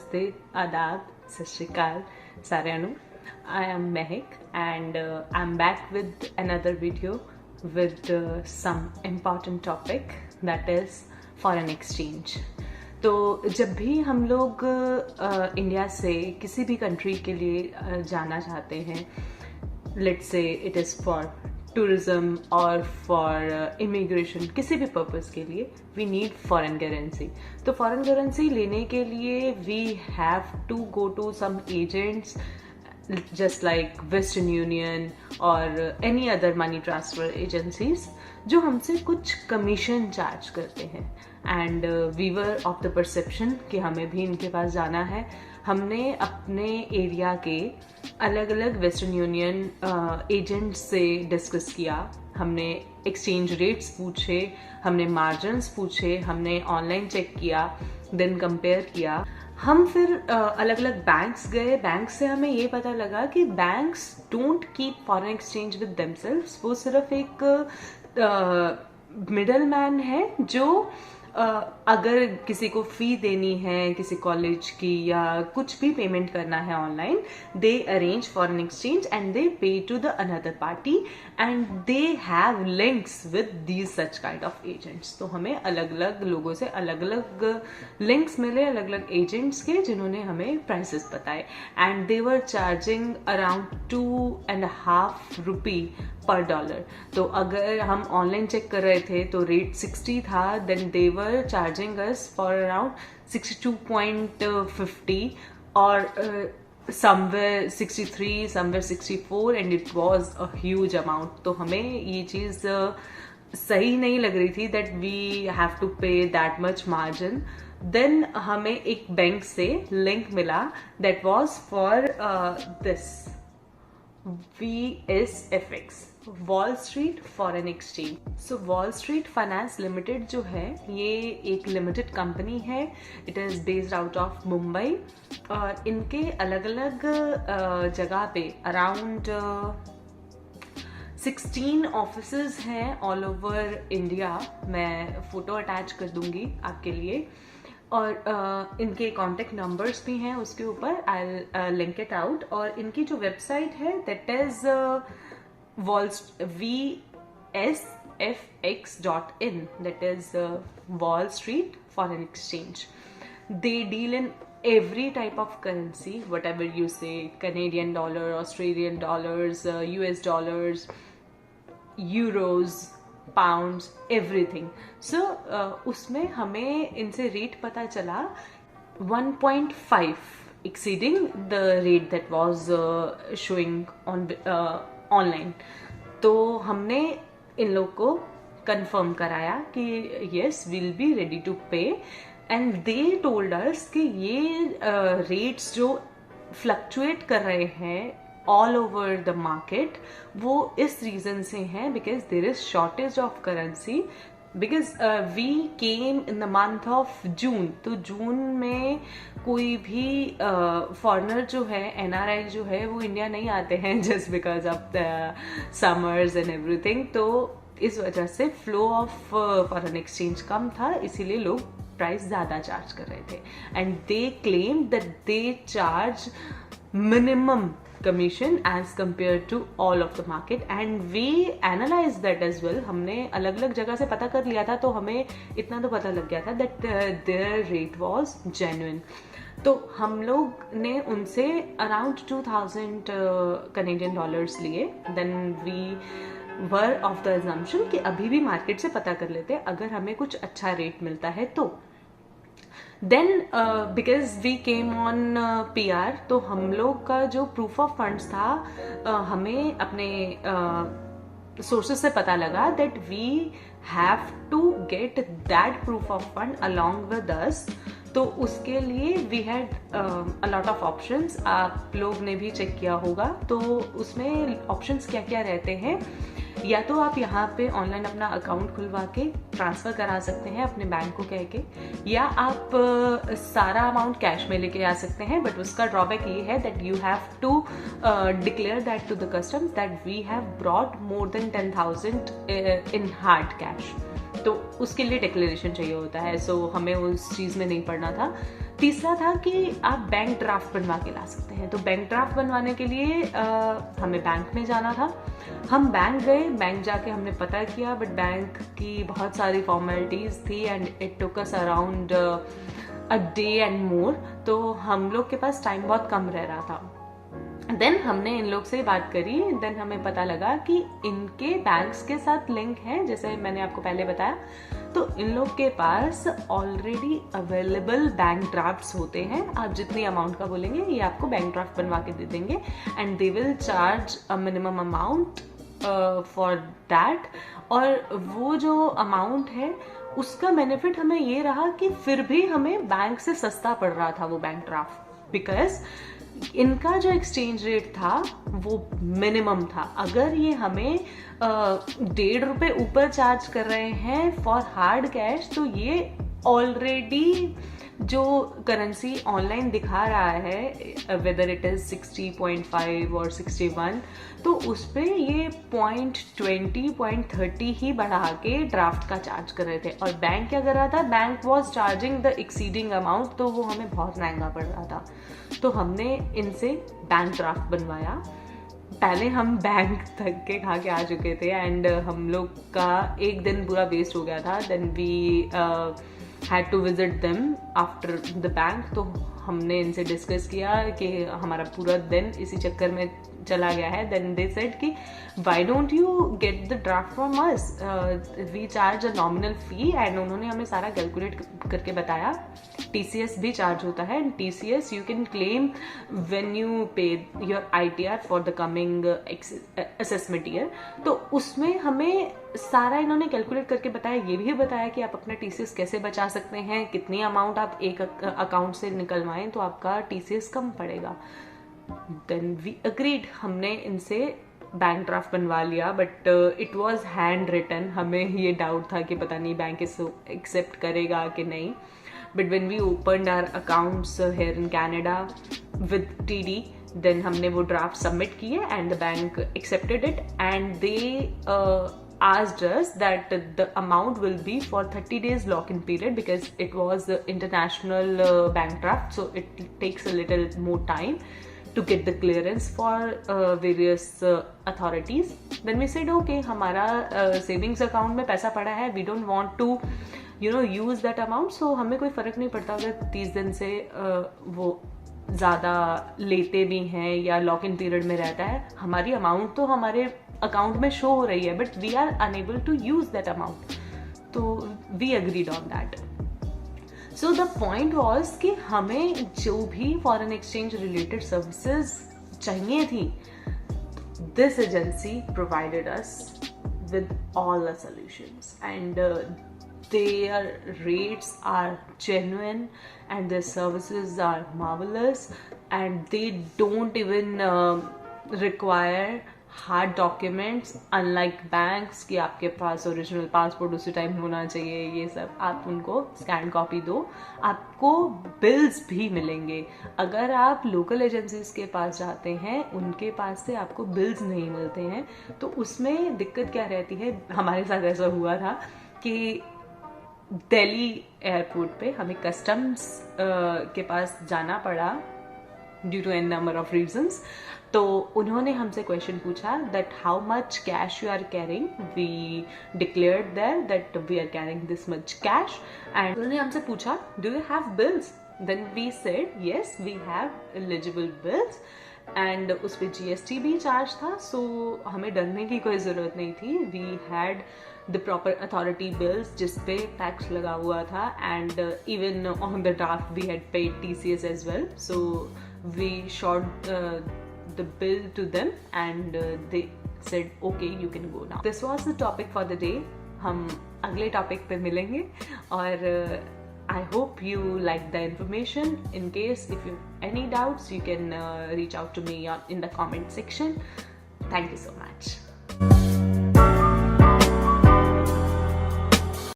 नमस्ते, आदाब, सत श्री अकाल साਰਿਆਂ ਨੂੰ। I am Mehak and I'm back with another video with some important topic that is foreign exchange. तो जब भी हम लोग इंडिया से किसी भी कंट्री के लिए जाना चाहते हैं, let's say it is for tourism or for immigration, किसी भी पर्पस के लिए we need foreign currency. तो foreign currency लेने के लिए we have to go to some agents just like Western Union or any other money transfer agencies जो हमसे कुछ कमीशन चार्ज करते हैं. And we were of the perception कि हमें भी इनके पास जाना है. हमने अपने एरिया के अलग अलग वेस्टर्न यूनियन एजेंट से डिस्कस किया. हमने एक्सचेंज रेट्स पूछे, हमने मार्जिन्स पूछे, हमने ऑनलाइन चेक किया, देन कंपेयर किया. हम फिर अलग अलग बैंक्स गए. बैंक से हमें ये पता लगा कि banks don't keep foreign exchange with themselves. वो सिर्फ एक मिडल मैन है जो अगर किसी को फी देनी है किसी कॉलेज की या कुछ भी पेमेंट करना है online, they arrange foreign exchange and they pay to the another party and they have links with these such kind of agents. तो हमें अलग अलग लोगों से अलग अलग लिंक्स मिले, अलग अलग एजेंट्स के, जिन्होंने हमें प्राइसेस बताए. And they were charging around ₹2.5 पर डॉलर. तो अगर हम ऑनलाइन चेक कर रहे थे तो रेट 60 था, then they were charging us for around 62.50 और somewhere 63, somewhere 64 and it was a huge amount. तो हमें ये चीज़ सही नहीं लग रही थी that we have to pay that much margin. Then हमें एक बैंक से लिंक मिला that was for this VSFX, wall street foreign exchange. So wall street finance limited जो है ये एक लिमिटेड कंपनी है. It is based out of Mumbai और इनके अलग अलग जगह पे अराउंड 16 ऑफिसेज हैं ऑल ओवर इंडिया. मैं फोटो अटैच कर दूंगी आपके लिए और इनके कॉन्टेक्ट नंबर्स भी हैं उसके ऊपर. I link it out. और इनकी जो वेबसाइट है that is VSFX.in, that is Wall Street Foreign Exchange. They deal in every type of currency, whatever you say, Canadian dollar, Australian dollars, US dollars, euros, pounds, everything. So उसमें हमें इनसे rate पता चला 1.5 exceeding the rate that was showing on online. तो हमने इन लोग को कंफर्म कराया कि yes will be ready to pay and they told us कि ये रेट्स जो फ्लक्चुएट कर रहे हैं ऑल ओवर द मार्केट वो इस रीजन से हैं because there is shortage of currency. Because we came in the month of June. तो जून में कोई भी फॉरेनर जो है, एनआरआई जो है, वो इंडिया नहीं आते हैं just because of the summers and everything. तो इस वजह से फ्लो ऑफ फॉरेन एक्सचेंज कम था, इसीलिए लोग प्राइस ज़्यादा चार्ज कर रहे थे. And they claim that they charge minimum commission as compared to all of the market and we analyzed that as well. हमने अलग अलग जगह से पता कर लिया था तो हमें इतना तो पता लग गया था that their rate was genuine. तो हम लोग ने उनसे अराउंड 2000 Canadian dollars लिए. Then we were of the assumption कि अभी भी मार्केट से पता कर लेते अगर हमें कुछ अच्छा रेट मिलता है तो. Then because we came on PR तो हम लोग का जो प्रूफ ऑफ फंड्स था हमें अपने सोर्सेज से पता लगा that we have to get that proof of fund along with us. तो उसके लिए we had a lot of options. आप लोग ने भी चेक किया होगा. तो उसमें ऑप्शंस क्या क्या रहते हैं. या तो आप यहाँ पे ऑनलाइन अपना अकाउंट खुलवा के ट्रांसफ़र करा सकते हैं अपने बैंक को कह के, या आप सारा अमाउंट कैश में लेके आ सकते हैं. बट उसका ड्रॉबैक ये है that you have to declare that to the customs that we have brought more than 10,000 in hard cash. तो उसके लिए डिक्लेरेशन चाहिए होता है. सो हमें उस चीज़ में नहीं पड़ना था. तीसरा था कि आप बैंक ड्राफ्ट बनवा के ला सकते हैं। तो बैंक ड्राफ्ट बनवाने के लिए हमें बैंक में जाना था। हम बैंक गए, बैंक जाके हमने पता किया, बट बैंक की बहुत सारी फॉर्मेलिटीज़ थी and it took us around a day and more. तो हम लोग के पास टाइम बहुत कम रह रहा था। देन हमने इन लोग से बात करी, देन हमें पता लगा कि इनके बैंक्स के साथ लिंक है, जैसे मैंने आपको पहले बताया। तो इन लोग के पास ऑलरेडी अवेलेबल बैंक ड्राफ्ट्स होते हैं। आप जितनी अमाउंट का बोलेंगे ये आपको बैंक ड्राफ्ट बनवा के दे देंगे and they will charge a minimum amount for that. और वो जो अमाउंट है उसका बेनिफिट हमें ये रहा कि फिर भी हमें बैंक से सस्ता पड़ रहा था वो बैंक ड्राफ्ट, बिकॉज इनका जो एक्सचेंज रेट था वो मिनिमम था। अगर ये हमें 1.5 रुपए ऊपर चार्ज कर रहे हैं फॉर हार्ड कैश, तो ये ऑलरेडी जो करेंसी ऑनलाइन दिखा रहा है वेदर इट इज 60.5 और 61, तो उस पर ये 0.20 0.30 ही बढ़ा के ड्राफ्ट का चार्ज कर रहे थे। और बैंक क्या कर रहा था, bank was charging the exceeding amount, तो वो हमें बहुत महंगा पड़ रहा था। तो हमने इनसे बैंक ड्राफ्ट बनवाया। पहले हम बैंक थक के खा के आ चुके थे एंड हम लोग का एक दिन पूरा वेस्ट हो गया था। Then we had to visit them after the bank। तो हमने इनसे डिस्कस किया कि हमारा पूरा दिन इसी चक्कर में चला गया है। देन दे सेड कि why don't you get the draft from us, we charge a nominal fee. And उन्होंने हमें सारा कैलकुलेट करके बताया। TCS भी चार्ज होता है and TCS you can claim when you pay your ITR for the coming assessment year. तो उसमें हमें सारा इन्होंने कैलकुलेट करके बताया। ये भी बताया कि आप अपना TCS कैसे बचा सकते हैं, कितनी अमाउंट आप एक अकाउंट से निकलवाएं तो आपका TCS कम पड़ेगा। देन वी अग्रीड, हमने इनसे बैंक ड्राफ्ट बनवा लिया, but it was handwritten. हमें ये डाउट था कि पता नहीं बैंक इसको एक्सेप्ट करेगा कि नहीं। But when we opened our accounts here in Canada with TD, then हमने वो ड्राफ्ट सबमिट किए and the bank accepted it and they asked us that the amount will be for 30 days lock-in period because it was international bank draft, so it takes a little more time to get the clearance for various authorities. Then we said okay, हमारा savings account में पैसा पड़ा है, we don't want to use that amount, so हमें कोई फर्क नहीं पड़ता अगर 30 दिन से वो ज़्यादा लेते भी हैं या लॉक इन पीरियड में रहता है। हमारी अमाउंट तो हमारे अकाउंट में शो हो रही है, but we are unable to use that amount. तो we agreed on that. So the point was कि हमें जो भी फॉरेन एक्सचेंज रिलेटेड सर्विसेज चाहिए थी, this agency provided us with all the solutions and their rates are genuine and their services are marvelous and they don't even require hard documents unlike banks कि आपके पास original passport उसी time होना चाहिए। ये सब आप उनको स्कैन कॉपी दो, आपको बिल्स भी मिलेंगे। अगर आप लोकल एजेंसीज के पास जाते हैं उनके पास से आपको बिल्स नहीं मिलते हैं। तो उसमें दिक्कत क्या रहती है, हमारे साथ ऐसा हुआ था कि दिल्ली एयरपोर्ट पे हमें कस्टम्स के पास जाना पड़ा due to an number of reasons. तो उन्होंने हमसे क्वेश्चन पूछा that how much cash you are carrying. We declared there that we are carrying this much cash and उन्होंने हमसे पूछा do you have bills. Then we said yes we have eligible bills and उस पर GST भी charge था। सो हमें डरने की कोई ज़रूरत नहीं थी। We had the proper authority bills जिस पे टैक्स लगा हुआ था and even on the draft we had paid TCS as well. So we shot the bill to them and they said okay you can go now. This was the topic for the day. हम अगले topic पे मिलेंगे और I hope you like the information. In case if you have any doubts, you can reach out to me in the comment section. Thank you so much.